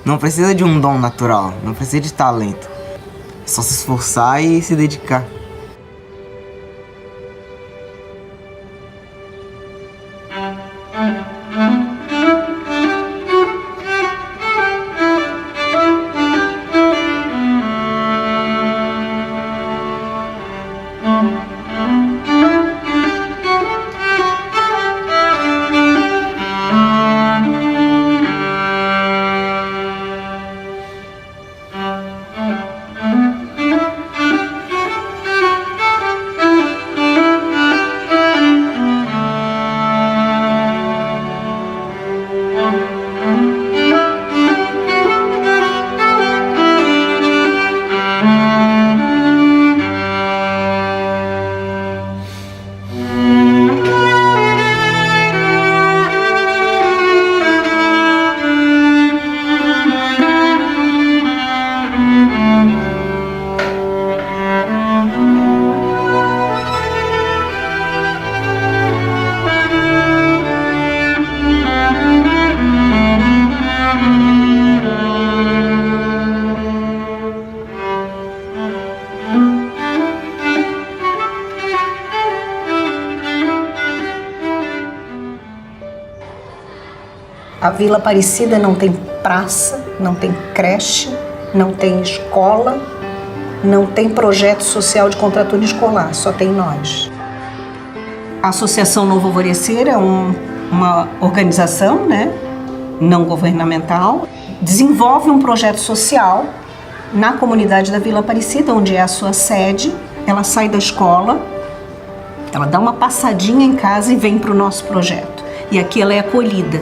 Não precisa de um dom natural, não precisa de talento. É só se esforçar e se dedicar. A Vila Aparecida não tem praça, não tem creche, não tem escola, não tem projeto social de contraturno escolar, só tem nós. A Associação Novo Alvorecer é uma organização, né, não governamental, desenvolve um projeto social na comunidade da Vila Aparecida, onde é a sua sede. Ela sai da escola, ela dá uma passadinha em casa e vem para o nosso projeto. E aqui ela é acolhida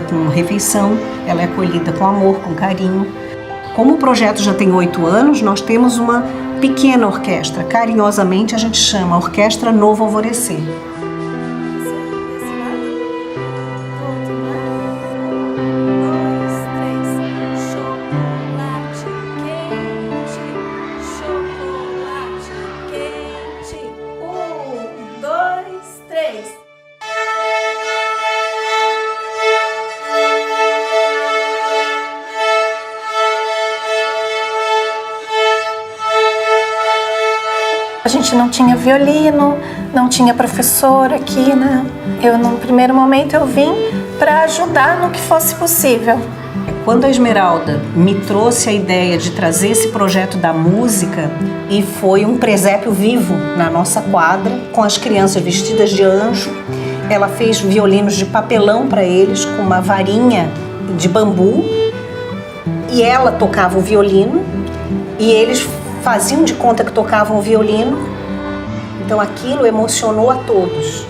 com refeição, ela é acolhida com amor, com carinho. Como o projeto já tem 8 anos, nós temos uma pequena orquestra, carinhosamente a gente chama Orquestra Novo Alvorecer. A gente não tinha violino, não tinha professor aqui, né? No primeiro momento, eu vim para ajudar no que fosse possível. Quando a Esmeralda me trouxe a ideia de trazer esse projeto da música, e foi um presépio vivo na nossa quadra, com as crianças vestidas de anjo, ela fez violinos de papelão para eles, com uma varinha de bambu, e ela tocava o violino, e eles faziam de conta que tocavam o violino. Então aquilo emocionou a todos.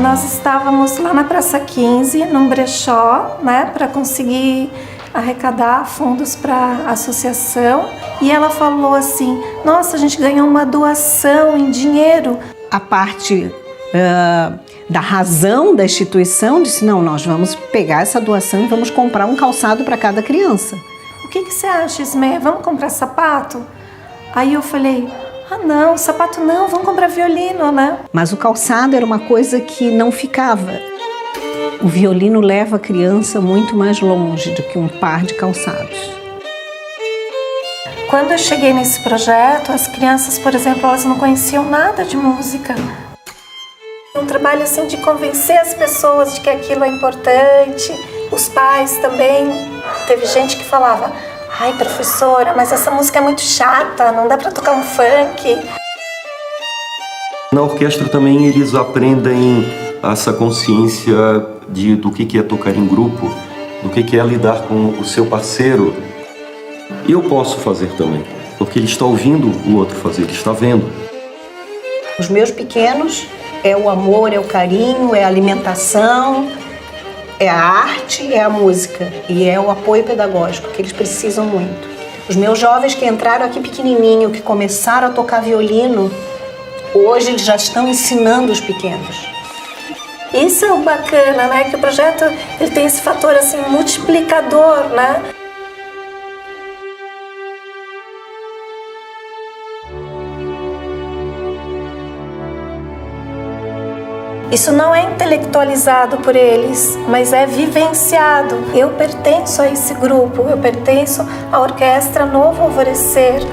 Nós estávamos lá na Praça 15, num brechó, né, para conseguir arrecadar fundos para a associação. E ela falou assim: nossa, a gente ganhou uma doação em dinheiro. A parte da razão da instituição disse: não, nós vamos pegar essa doação e vamos comprar um calçado para cada criança. O que você acha, Ismé? Vamos comprar sapato? Aí eu falei: ah não, sapato não, vamos comprar violino, né? Mas o calçado era uma coisa que não ficava. O violino leva a criança muito mais longe do que um par de calçados. Quando eu cheguei nesse projeto, as crianças, por exemplo, elas não conheciam nada de música. Um trabalho assim de convencer as pessoas de que aquilo é importante, os pais também. Teve gente que falava: ai, professora, mas essa música é muito chata, não dá para tocar um funk. Na orquestra também eles aprendem essa consciência do que é tocar em grupo, do que é lidar com o seu parceiro. Eu posso fazer também, porque ele está ouvindo o outro fazer, ele está vendo. Os meus pequenos é o amor, é o carinho, é a alimentação, é a arte, é a música e é o apoio pedagógico que eles precisam muito. Os meus jovens que entraram aqui pequenininho, que começaram a tocar violino, hoje eles já estão ensinando os pequenos. Isso é o bacana, né? Que o projeto ele tem esse fator assim multiplicador, né? Isso não é intelectualizado por eles, mas é vivenciado. Eu pertenço a esse grupo, eu pertenço à Orquestra Novo Alvorecer.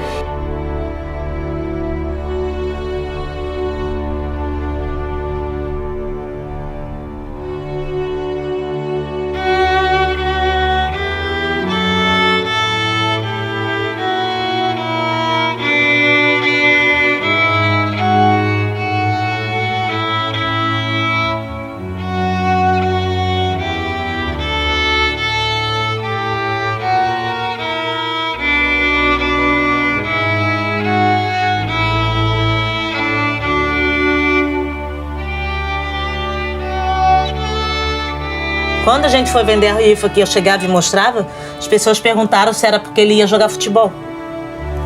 Quando a gente foi vender a rifa, que eu chegava e mostrava, as pessoas perguntaram se era porque ele ia jogar futebol.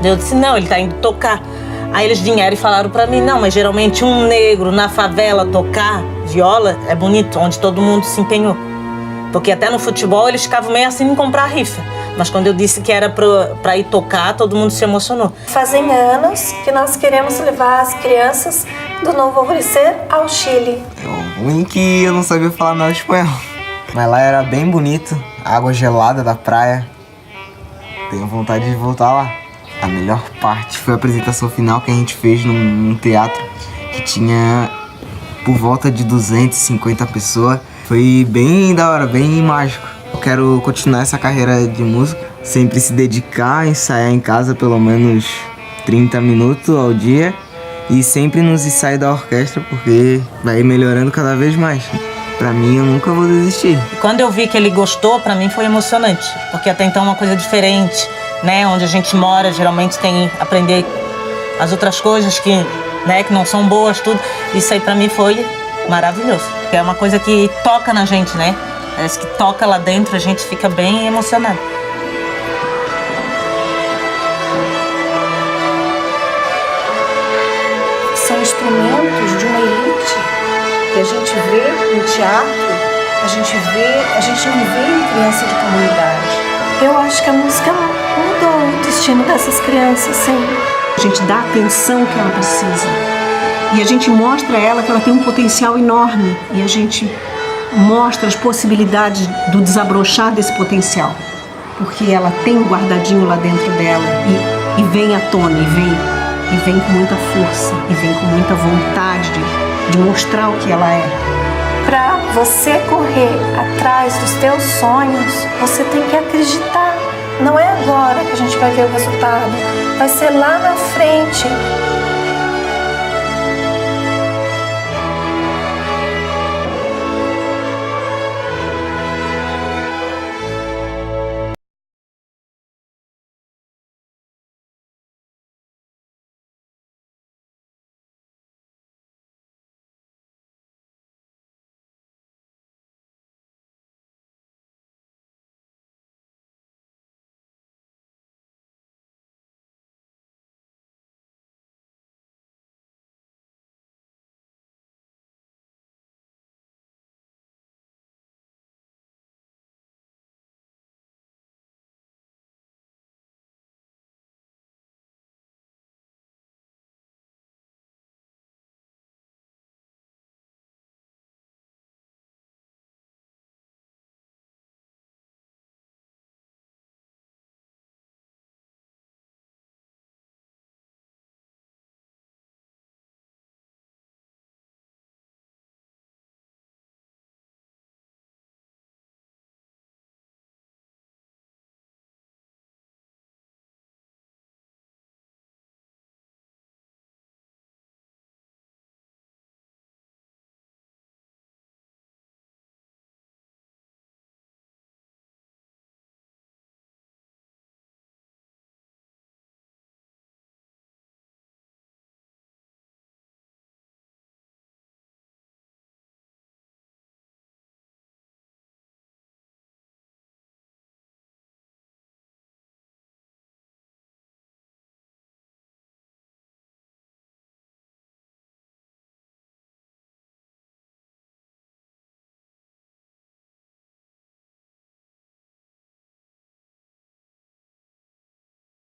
Eu disse, não, ele tá indo tocar. Aí eles vieram e falaram pra mim, não, mas geralmente um negro na favela tocar viola é bonito, onde todo mundo se empenhou. Porque até no futebol eles ficavam meio assim em comprar a rifa. Mas quando eu disse que era pra ir tocar, todo mundo se emocionou. Fazem anos que nós queremos levar as crianças do Novo Alvorecer ao Chile. O ruim que eu não sabia falar nada de espanhol. Mas lá era bem bonito, água gelada da praia. Tenho vontade de voltar lá. A melhor parte foi a apresentação final que a gente fez num teatro que tinha por volta de 250 pessoas. Foi bem da hora, bem mágico. Eu quero continuar essa carreira de músico, sempre se dedicar, ensaiar em casa pelo menos 30 minutos ao dia e sempre nos ensaios da orquestra, porque vai melhorando cada vez mais. Pra mim, eu nunca vou desistir. Quando eu vi que ele gostou, pra mim foi emocionante, porque até então é uma coisa diferente, né? Onde a gente mora, geralmente tem que aprender as outras coisas que, né, que não são boas, tudo. Isso aí pra mim foi maravilhoso. É uma coisa que toca na gente, né? Parece que toca lá dentro, a gente fica bem emocionado. São instrumentos de uma elite que a gente vê no teatro, a gente não vê em criança de comunidade. Eu acho que a música mudou o destino dessas crianças, sim. A gente dá a atenção que ela precisa. E a gente mostra a ela que ela tem um potencial enorme. E a gente mostra as possibilidades do desabrochar desse potencial. Porque ela tem um guardadinho lá dentro dela e vem à tona, e vem com muita força, e vem com muita vontade de mostrar o que ela é. Para você correr atrás dos teus sonhos, você tem que acreditar. Não é agora que a gente vai ver o resultado, vai ser lá na frente.